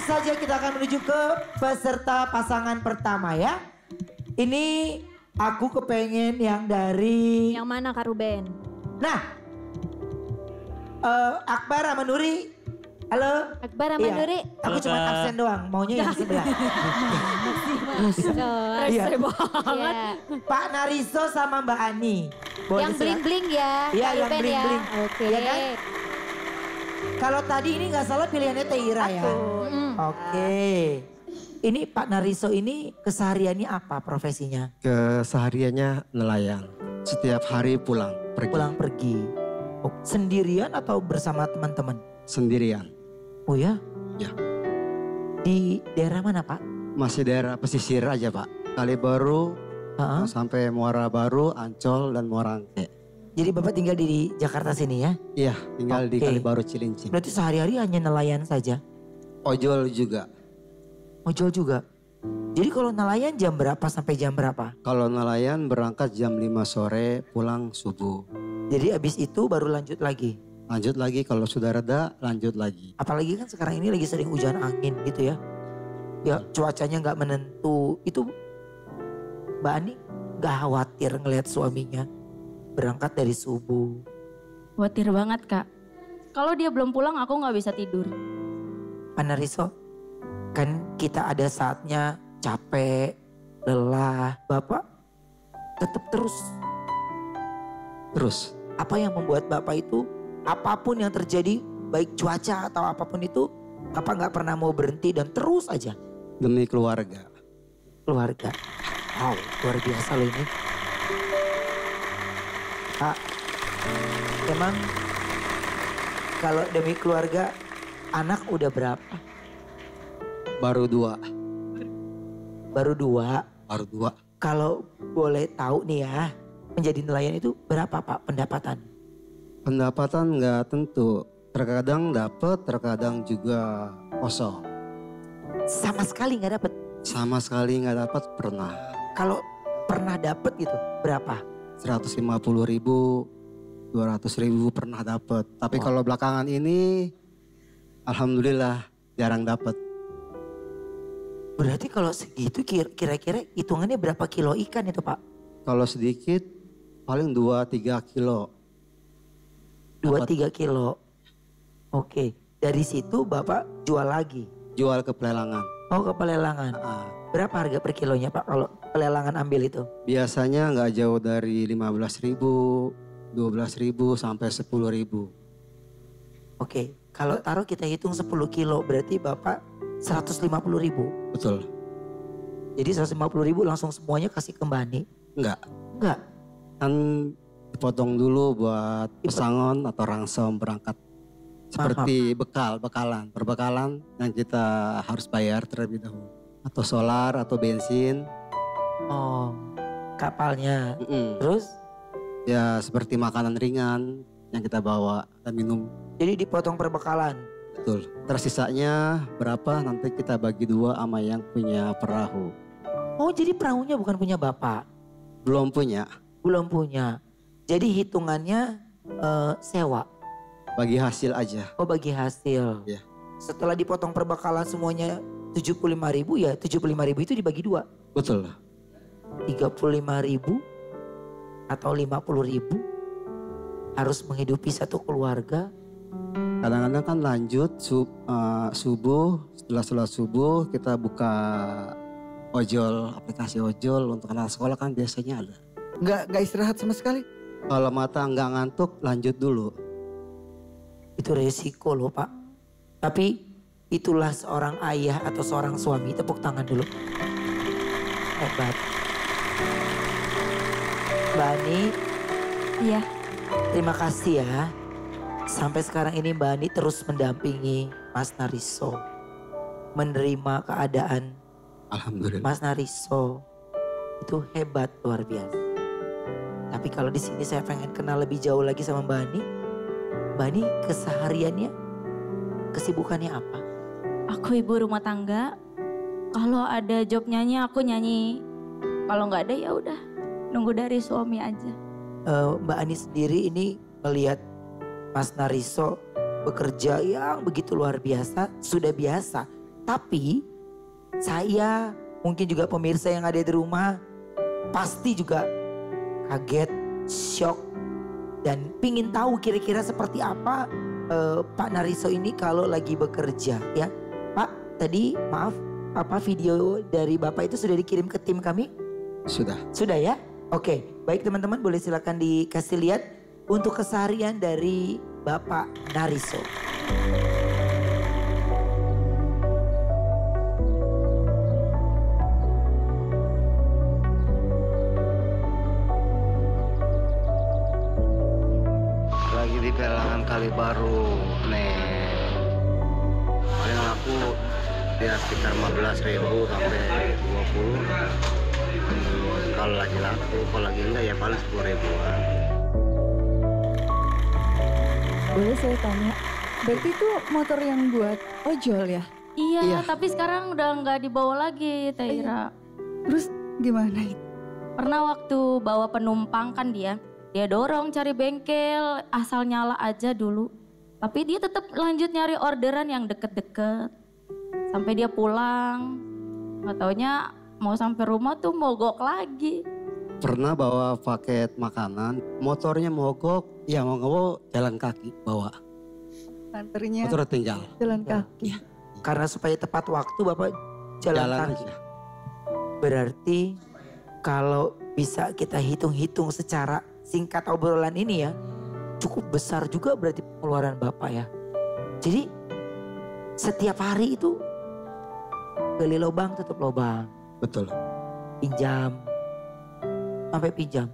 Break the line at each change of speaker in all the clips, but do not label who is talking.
saja kita akan menuju ke peserta pasangan pertama ya. Ini aku kepengen yang dari...
Yang mana Kak Ruben?
Nah, Akbar sama Nuri. Halo.
Akbar sama Nuri.
Aku cuma absen doang, maunya yang sebelah. Iya.
Iya.
Pak Nariso sama Mbak Ani. Boleh
Yang
disilakan.
bling-bling ya.
Iya,
Kak
yang
Ruben
bling-bling.
Ya. Oke.
Iya kan? Kalau tadi ini nggak salah pilihannya Teira ya. Oke. Ini Pak Nariso ini kesehariannya apa profesinya?
Kesehariannya nelayan. Setiap hari pulang pergi.
Pulang pergi. Oh, sendirian atau bersama teman-teman?
Sendirian.
Oh ya?
Ya.
Di daerah mana Pak?
Masih daerah pesisir aja Pak. Kalibaru
Heeh.
sampai Muara Baru, Ancol dan Muara Angke.
Jadi Bapak tinggal di Jakarta sini ya?
Iya, tinggal di
Oke.
Kalibaru Cilincing.
Berarti sehari-hari hanya nelayan saja?
Ojol juga.
Ojol juga? Jadi kalau nelayan jam berapa sampai jam berapa?
Kalau nelayan berangkat jam 5 sore, pulang subuh.
Jadi habis itu baru lanjut lagi?
Lanjut lagi kalau sudah reda, lanjut lagi.
Apalagi kan sekarang ini lagi sering hujan angin gitu ya. Ya cuacanya nggak menentu. Itu Mbak Ani nggak khawatir ngelihat suaminya berangkat dari subuh?
Khawatir banget Kak. Kalau dia belum pulang aku nggak bisa tidur.
Pak Nariso, kan kita ada saatnya capek, lelah. Bapak tetap terus. Apa yang membuat Bapak itu apapun yang terjadi, baik cuaca atau apapun itu, Bapak nggak pernah mau berhenti dan terus aja.
Demi keluarga.
Keluarga. Wow, luar biasa loh ini. Pak, emang kalau demi keluarga, anak udah berapa?
Baru dua.
Baru dua.
Baru dua.
Kalau boleh tahu nih ya, menjadi nelayan itu berapa Pak pendapatan?
Pendapatan nggak tentu. Terkadang dapat, terkadang juga kosong.
Sama sekali nggak dapet.
Sama sekali nggak dapat pernah.
Kalau pernah dapet gitu, berapa?
150.000, 200.000 pernah dapat. Tapi kalau belakangan ini, alhamdulillah jarang dapat.
Berarti kalau segitu kira-kira hitungannya berapa kilo ikan itu Pak?
Kalau sedikit, paling 2-3 kilo.
2-3 kilo. Oke, dari situ Bapak jual lagi?
Jual ke pelelangan.
Oh, ke pelelangan. Berapa harga per kilonya Pak kalau pelelangan ambil itu?
Biasanya nggak jauh dari 15.000, 12.000 sampai 10.000.
Oke, kalau taruh kita hitung 10 kilo berarti Bapak 150.000.
Betul.
Jadi 150.000 langsung semuanya kasih ke Mbak Ani?
Enggak.
Enggak.
Kan dipotong dulu buat pesangon atau rangsom berangkat. Seperti bekalan, perbekalan yang kita harus bayar terlebih dahulu. Atau solar atau bensin.
Oh, kapalnya. Terus?
Ya seperti makanan ringan yang kita bawa dan minum.
Jadi dipotong perbekalan?
Betul. Tersisanya berapa nanti kita bagi dua sama yang punya perahu.
Oh, jadi perahunya bukan punya Bapak?
Belum punya.
Belum punya. Jadi hitungannya sewa?
Bagi hasil aja.
Oh, bagi hasil.
Ya.
Setelah dipotong perbekalan semuanya 75.000 ya 75.000 itu dibagi dua?
Betul.
35.000 atau 50.000 harus menghidupi satu keluarga.
Kadang-kadang kan lanjut subuh, setelah sholat subuh kita buka ojol, aplikasi ojol untuk anak sekolah kan biasanya ada.
Nggak istirahat sama sekali?
Kalau mata nggak ngantuk lanjut dulu.
Itu resiko loh Pak. Tapi itulah seorang ayah atau seorang suami. Tepuk tangan dulu. Hebat. Mbak Ani.
Iya.
Terima kasih ya. Sampai sekarang ini Mbak Ani terus mendampingi Mas Nariso. Menerima keadaan
Alhamdulillah.
Mas Nariso. Itu hebat luar biasa. Tapi kalau di sini saya pengen kenal lebih jauh lagi sama Mbak Ani. Mbak Ani kesehariannya, kesibukannya apa?
Aku ibu rumah tangga. Kalau ada job nyanyi aku nyanyi. Kalau nggak ada ya udah nunggu dari suami aja.
Mbak Ani sendiri ini melihat Mas Nariso bekerja yang begitu luar biasa, sudah biasa. Tapi saya mungkin juga pemirsa yang ada di rumah pasti juga kaget, shock, dan pingin tahu kira-kira seperti apa Pak Nariso ini kalau lagi bekerja ya. Pak, tadi maaf, apa video dari Bapak itu sudah dikirim ke tim kami?
Sudah.
Sudah ya? Oke, baik teman-teman, boleh silakan dikasih lihat untuk keseharian dari Bapak Nariso.
Lagi di Pelangan Kali Baru nih. Paling laku ya sekitar 15.000 sampai 20. Kalau lagi laku, kalau lagi enggak ya paling 10 ribuan.
Boleh saya tanya, berarti itu motor yang buat ojol ya?
Iya,
Iya.
tapi sekarang udah nggak dibawa lagi, Teh Ira.
Terus gimana itu?
Pernah waktu bawa penumpang kan dia dorong cari bengkel, asal nyala aja dulu. Tapi dia tetap lanjut nyari orderan yang deket-deket. Sampai dia pulang, nggak taunya mau sampai rumah tuh mogok lagi.
Pernah bawa paket makanan, motornya mogok, ya mau nggak mau jalan kaki bawa.
Anternya
Motor tinggal.
jalan kaki.
Karena supaya tepat waktu Bapak jalan kaki.
aja.
Berarti kalau bisa kita hitung-hitung secara singkat obrolan ini ya, cukup besar juga berarti pengeluaran Bapak ya. Jadi setiap hari itu gali lubang tutup lubang,
Betul.
pinjam, sampai pinjam.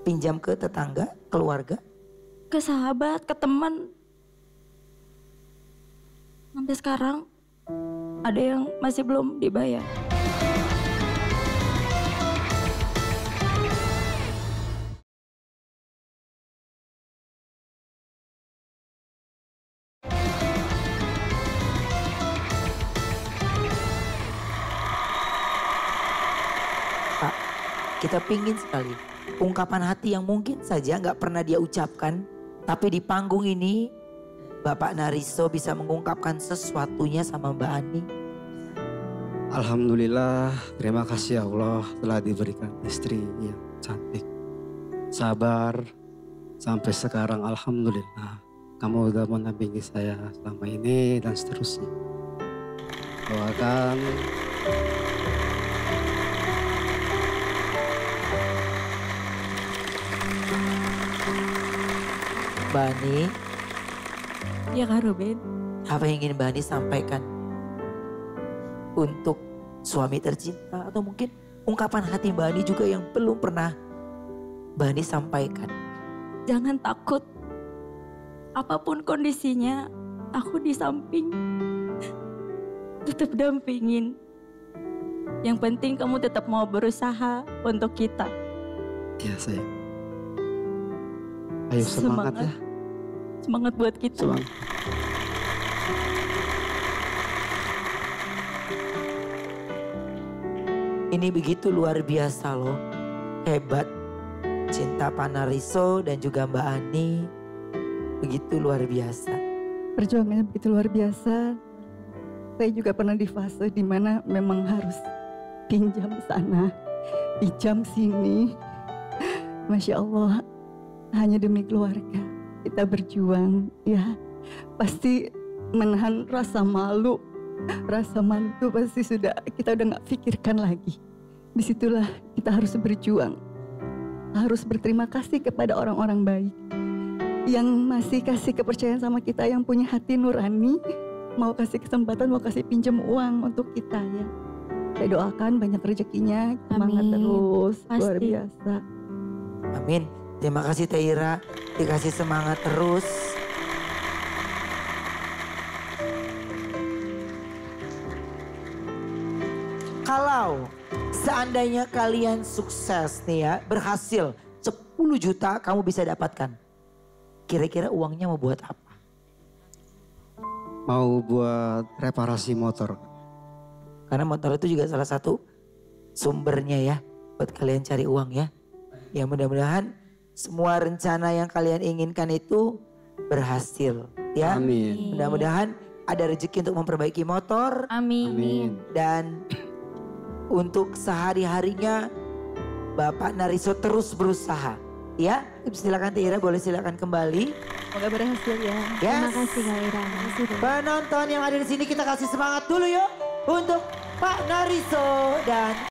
Pinjam ke tetangga, keluarga.
Ke sahabat, ke teman. Sampai sekarang ada yang masih belum dibayar.
Pak, kita pingin sekali ungkapan hati yang mungkin saja nggak pernah dia ucapkan, tapi di panggung ini Bapak Nariso bisa mengungkapkan sesuatunya sama Mbak Ani.
Alhamdulillah, terima kasih ya Allah telah diberikan istri yang cantik, sabar, sampai sekarang alhamdulillah. Kamu udah mendampingi saya selama ini dan seterusnya. Doakan
Mbak Ani,
Ya Kak Ruben.
apa yang ingin Mbak Ani sampaikan untuk suami tercinta atau mungkin ungkapan hati Mbak Ani juga yang belum pernah Mbak Ani sampaikan.
Jangan takut. Apapun kondisinya, aku di samping. Tetap dampingin. Yang penting kamu tetap mau berusaha untuk kita.
ya saya. Ayo semangat ya.
Semangat buat kita.
Semangat.
Ini begitu luar biasa loh. Hebat. Cinta Pak Nariso dan juga Mbak Ani. Begitu luar biasa.
Perjuangannya begitu luar biasa. Saya juga pernah di fase dimana memang harus pinjam sana, pinjam sini. Masya Allah, hanya demi keluarga kita berjuang ya. Pasti menahan rasa malu. Rasa malu itu pasti kita udah gak pikirkan lagi. Disitulah kita harus berjuang. Harus berterima kasih kepada orang-orang baik yang masih kasih kepercayaan sama kita, yang punya hati nurani, mau kasih kesempatan, mau kasih pinjam uang untuk kita ya. Saya doakan banyak rezekinya, semangat
Amin.
terus, luar
Pasti.
biasa.
Amin. Terima kasih Teh Ira. Dikasih semangat terus. Kalau seandainya kalian sukses nih ya, berhasil 10 juta kamu bisa dapatkan. Kira-kira uangnya mau buat apa?
Mau buat reparasi motor.
Karena motor itu juga salah satu sumbernya ya buat kalian cari uang ya. Ya mudah-mudahan semua rencana yang kalian inginkan itu berhasil ya.
Amin.
Mudah-mudahan ada rezeki untuk memperbaiki motor.
Amin.
Amin.
Dan untuk sehari-harinya Bapak Nariso terus berusaha. Ya, silakan Teh Ira, boleh silakan kembali.
Semoga berhasil ya.
Yes.
Terima kasih Kak Ira. Terima kasih, Dek.
Penonton yang ada di sini kita kasih semangat dulu yuk untuk Pak Nariso dan